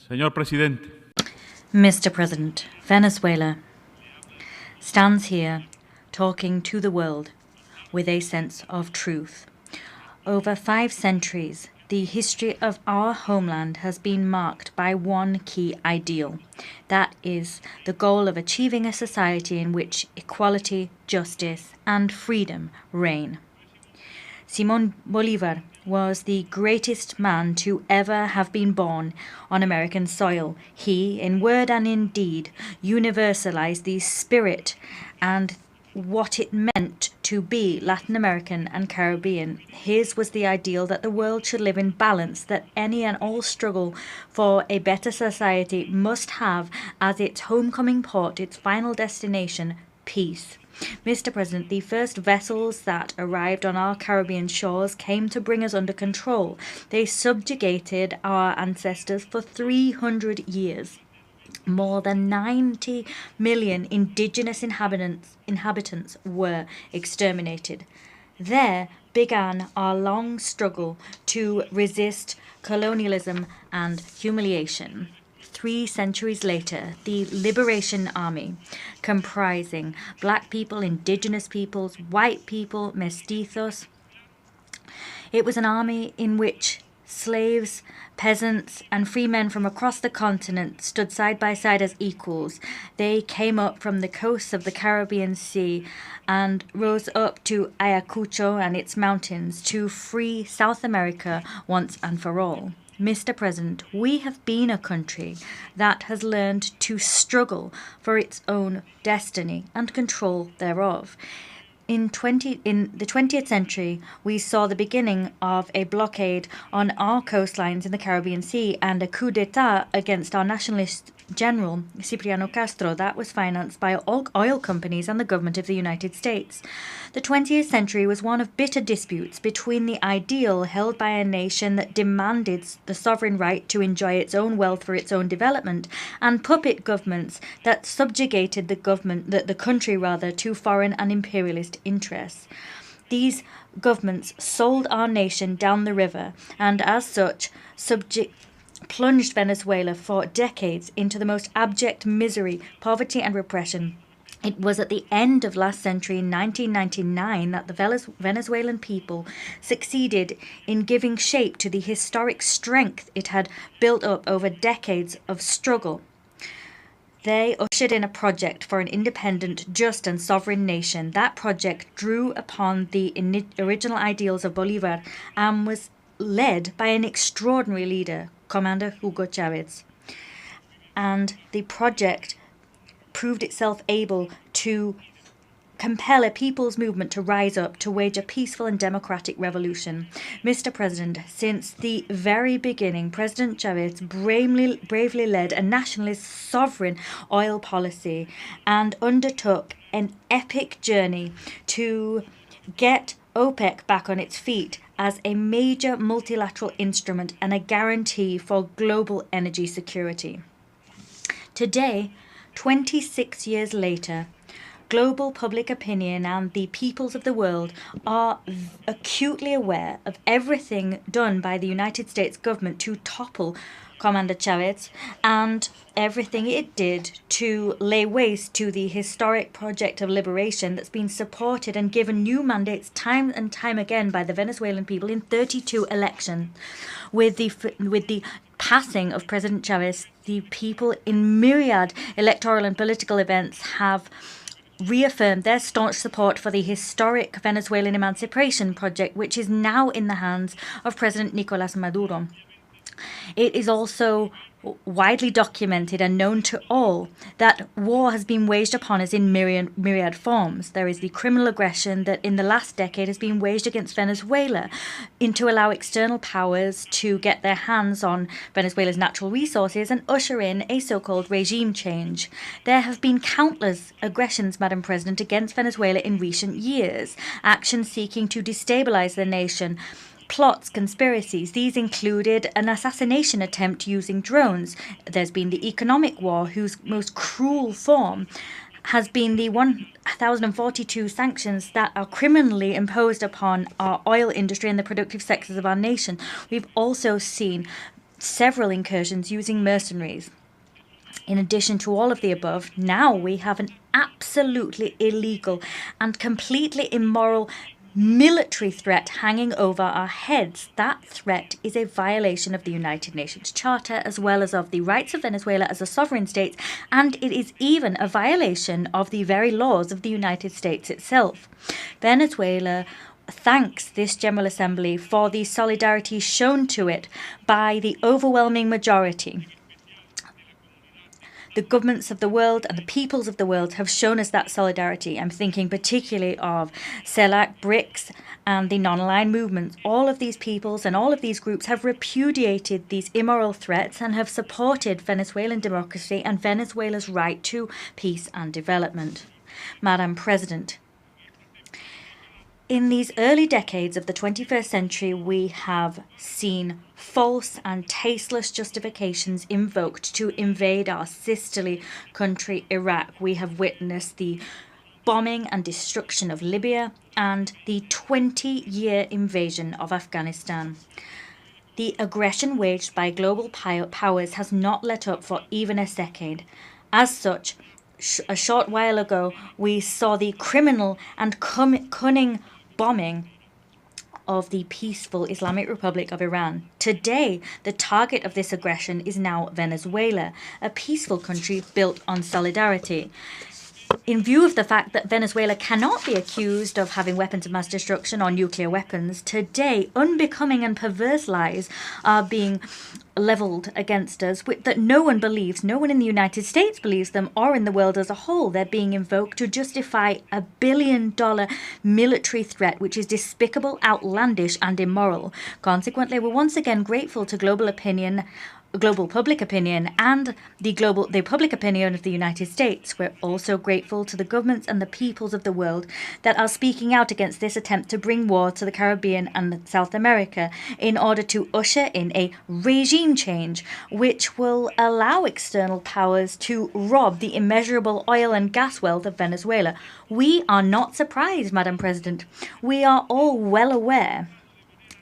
Señor Presidente. Mr. President, Venezuela stands here talking to the world with a sense of truth. Over 5 centuries, the history of our homeland has been marked by one key ideal. That is the goal of achieving a society in which equality, justice, and freedom reign. Simón Bolívar was the greatest man to ever have been born on American soil. He, in word and in deed, universalized the spirit and what it meant to be Latin American and Caribbean. His was the ideal that the world should live in balance, that any and all struggle for a better society must have as its homecoming port, its final destination, peace. Mr. President, the first vessels that arrived on our Caribbean shores came to bring us under control. They subjugated our ancestors for 300 years. More than 90 million indigenous inhabitants were exterminated. There began our long struggle to resist colonialism and humiliation. 3 centuries later, the Liberation Army, comprising black people, indigenous peoples, white people, mestizos, it was an army in which slaves, peasants, and free men from across the continent stood side by side as equals. They came up from the coasts of the Caribbean Sea and rose up to Ayacucho and its mountains to free South America once and for all. Mr. President, we have been a country that has learned to struggle for its own destiny and control thereof. In the 20th century, we saw the beginning of a blockade on our coastlines in the Caribbean Sea and a coup d'etat against our nationalist general, Cipriano Castro, that was financed by oil companies and the government of the United States. The 20th century was one of bitter disputes between the ideal held by a nation that demanded the sovereign right to enjoy its own wealth for its own development and puppet governments that subjugated the country to foreign and imperialist interests. These governments sold our nation down the river and as such plunged Venezuela for decades into the most abject misery, poverty and repression. It was at the end of last century, in 1999, that the Venezuelan people succeeded in giving shape to the historic strength it had built up over decades of struggle. They ushered in a project for an independent, just and sovereign nation. That project drew upon the original ideals of Bolívar and was led by an extraordinary leader, Commander Hugo Chavez. And the project proved itself able to compel a people's movement to rise up to wage a peaceful and democratic revolution. Mr. President, since the very beginning, President Chavez bravely led a nationalist sovereign oil policy and undertook an epic journey to get OPEC back on its feet as a major multilateral instrument and a guarantee for global energy security. Today, 26 years later, global public opinion and the peoples of the world are acutely aware of everything done by the United States government to topple Commander Chavez and everything it did to lay waste to the historic project of liberation that's been supported and given new mandates time and time again by the Venezuelan people in 32 elections. With the passing of President Chavez, the people in myriad electoral and political events have reaffirmed their staunch support for the historic Venezuelan emancipation project, which is now in the hands of President Nicolás Maduro. It is also widely documented and known to all that war has been waged upon us in myriad forms. There is the criminal aggression that in the last decade has been waged against Venezuela to allow external powers to get their hands on Venezuela's natural resources and usher in a so-called regime change. There have been countless aggressions, Madam President, against Venezuela in recent years, actions seeking to destabilize the nation, plots, conspiracies. These included an assassination attempt using drones. There's been the economic war, whose most cruel form has been the 1,042 sanctions that are criminally imposed upon our oil industry and the productive sectors of our nation. We've also seen several incursions using mercenaries. In addition to all of the above, now we have an absolutely illegal and completely immoral military threat hanging over our heads. That threat is a violation of the United Nations Charter, as well as of the rights of Venezuela as a sovereign state, and it is even a violation of the very laws of the United States itself. Venezuela thanks this General Assembly for the solidarity shown to it by the overwhelming majority. The governments of the world and the peoples of the world have shown us that solidarity. I'm thinking particularly of CELAC, BRICS, and the non-aligned movements. All of these peoples and all of these groups have repudiated these immoral threats and have supported Venezuelan democracy and Venezuela's right to peace and development. Madam President, in these early decades of the 21st century, we have seen false and tasteless justifications invoked to invade our sisterly country, Iraq. We have witnessed the bombing and destruction of Libya and the 20-year invasion of Afghanistan. The aggression waged by global powers has not let up for even a decade. As such, a short while ago, we saw the criminal and cunning bombing of the peaceful Islamic Republic of Iran. Today, the target of this aggression is now Venezuela, a peaceful country built on solidarity. In view of the fact that Venezuela cannot be accused of having weapons of mass destruction or nuclear weapons, today unbecoming and perverse lies are being levelled against us that no one believes. No one in the United States believes them, or in the world as a whole. They're being invoked to justify a $1 billion military threat, which is despicable, outlandish, and immoral. Consequently, we're once again grateful to global public opinion and the public opinion of the United States. We're also grateful to the governments and the peoples of the world that are speaking out against this attempt to bring war to the Caribbean and South America in order to usher in a regime change which will allow external powers to rob the immeasurable oil and gas wealth of Venezuela. We are not surprised, Madam President. We are all well aware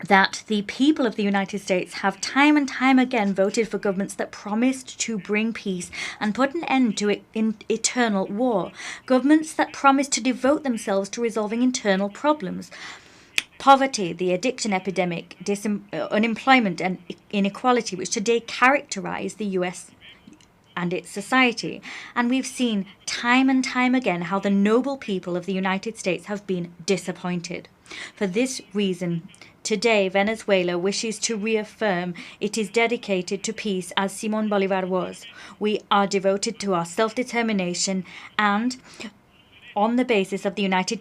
that the people of the United States have time and time again voted for governments that promised to bring peace and put an end to eternal war. Governments that promised to devote themselves to resolving internal problems. Poverty, the addiction epidemic, unemployment and inequality, which today characterize the U.S. and its society. And we've seen time and time again how the noble people of the United States have been disappointed. For this reason, today, Venezuela wishes to reaffirm it is dedicated to peace as Simón Bolívar was. We are devoted to our self-determination and, on the basis of the United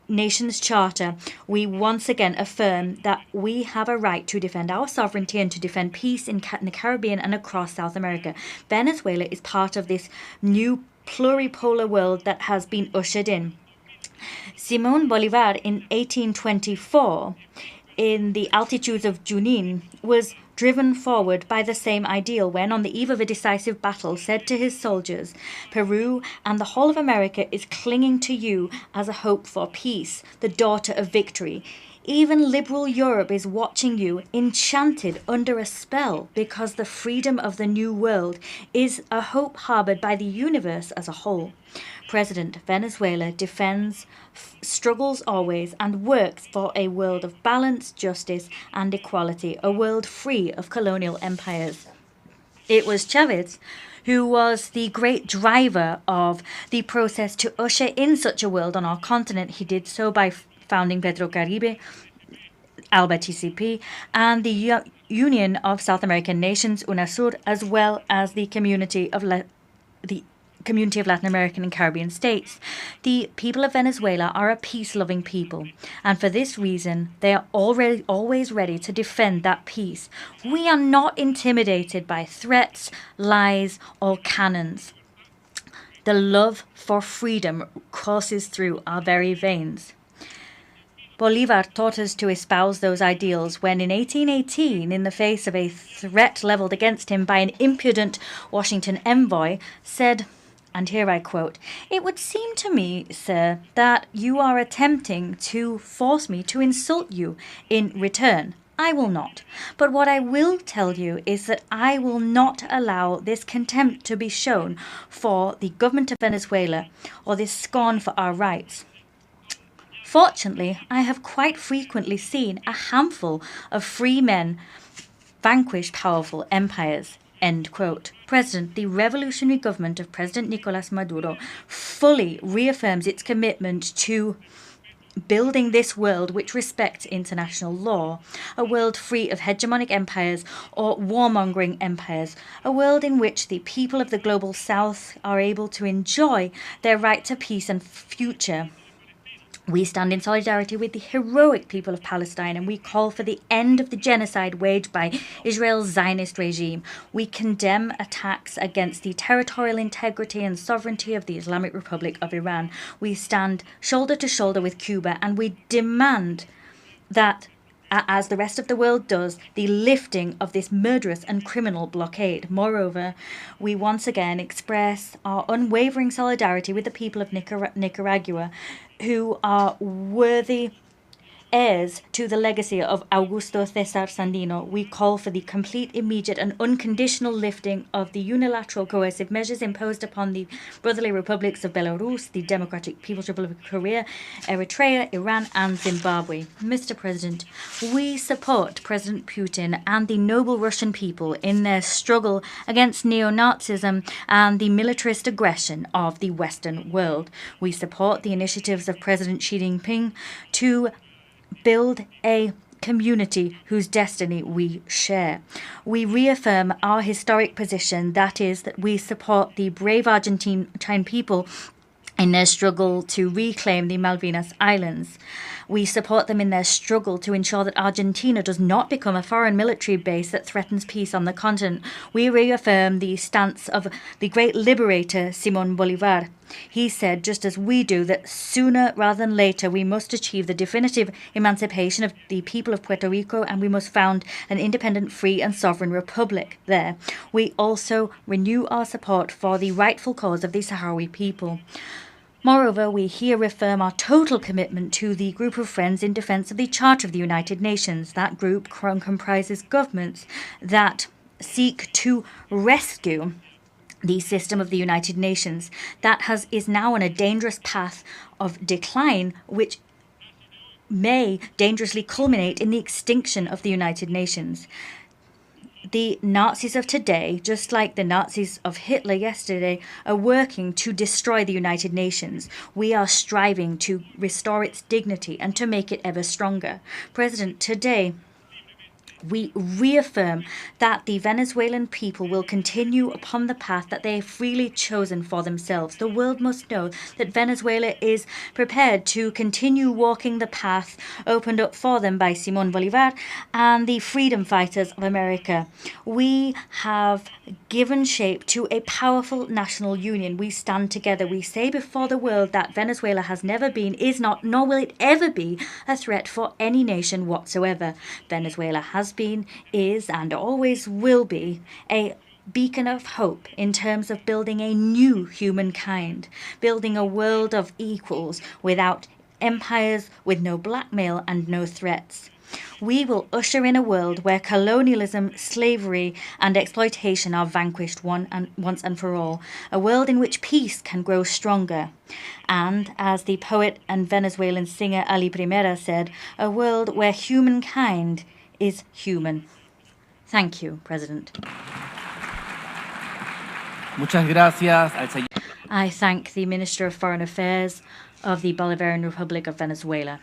Nations Charter, we once again affirm that we have a right to defend our sovereignty and to defend peace in the Caribbean and across South America. Venezuela is part of this new pluripolar world that has been ushered in. Simón Bolívar in 1824, in the altitudes of Junín, was driven forward by the same ideal when, on the eve of a decisive battle, said to his soldiers, "Peru and the whole of America is clinging to you as a hope for peace, the daughter of victory. Even liberal Europe is watching you, enchanted under a spell, because the freedom of the new world is a hope harbored by the universe as a whole." President, Venezuela defends, struggles always, and works for a world of balance, justice, and equality, a world free of colonial empires. It was Chavez who was the great driver of the process to usher in such a world on our continent. He did so by founding Petrocaribe, ALBA TCP, and the Union of South American Nations, UNASUR, as well as the Community of Latin American and Caribbean states. The people of Venezuela are a peace-loving people, and for this reason, they are always ready to defend that peace. We are not intimidated by threats, lies, or cannons. The love for freedom courses through our very veins. Bolívar taught us to espouse those ideals when in 1818, in the face of a threat levelled against him by an impudent Washington envoy, said, and here I quote, "It would seem to me, sir, that you are attempting to force me to insult you in return. I will not. But what I will tell you is that I will not allow this contempt to be shown for the government of Venezuela or this scorn for our rights. Fortunately, I have quite frequently seen a handful of free men vanquish powerful empires. End quote. President, the revolutionary government of President Nicolas Maduro fully reaffirms its commitment to building this world which respects international law, a world free of hegemonic empires or warmongering empires, a world in which the people of the global south are able to enjoy their right to peace and future. We stand in solidarity with the heroic people of Palestine, and we call for the end of the genocide waged by Israel's Zionist regime. We condemn attacks against the territorial integrity and sovereignty of the Islamic Republic of Iran. We stand shoulder to shoulder with Cuba, and we demand that, as the rest of the world does, the lifting of this murderous and criminal blockade. Moreover, we once again express our unwavering solidarity with the people of Nicaragua, who are worthy heirs to the legacy of Augusto César Sandino. We call for the complete, immediate and unconditional lifting of the unilateral coercive measures imposed upon the brotherly republics of Belarus, the Democratic People's Republic of Korea, Eritrea, Iran and Zimbabwe. Mr. President, we support President Putin and the noble Russian people in their struggle against neo-Nazism and the militarist aggression of the Western world. We support the initiatives of President Xi Jinping to build a community whose destiny we share. We reaffirm our historic position, that is, that we support the brave Argentine people in their struggle to reclaim the Malvinas Islands. We support them in their struggle to ensure that Argentina does not become a foreign military base that threatens peace on the continent. We reaffirm the stance of the great liberator Simón Bolívar. He said, just as we do, that sooner rather than later we must achieve the definitive emancipation of the people of Puerto Rico, and we must found an independent, free and sovereign republic there. We also renew our support for the rightful cause of the Sahrawi people. Moreover, we here reaffirm our total commitment to the group of friends in defence of the Charter of the United Nations. That group comprises governments that seek to rescue the system of the United Nations that is now on a dangerous path of decline, which may dangerously culminate in the extinction of the United Nations. The Nazis of today, just like the Nazis of Hitler yesterday, are working to destroy the United Nations. We are striving to restore its dignity and to make it ever stronger. President, today we reaffirm that the Venezuelan people will continue upon the path that they have freely chosen for themselves. The world must know that Venezuela is prepared to continue walking the path opened up for them by Simón Bolívar and the freedom fighters of America. We have given shape to a powerful national union. We stand together. We say before the world that Venezuela has never been, is not, nor will it ever be a threat for any nation whatsoever. Venezuela has been, is, and always will be a beacon of hope in terms of building a new humankind, building a world of equals without empires, with no blackmail and no threats. We will usher in a world where colonialism, slavery and exploitation are vanquished once and for all, a world in which peace can grow stronger. And, as the poet and Venezuelan singer Ali Primera said, a world where humankind is human. Thank you, President. Muchas gracias al señor. I thank the Minister of Foreign Affairs of the Bolivarian Republic of Venezuela.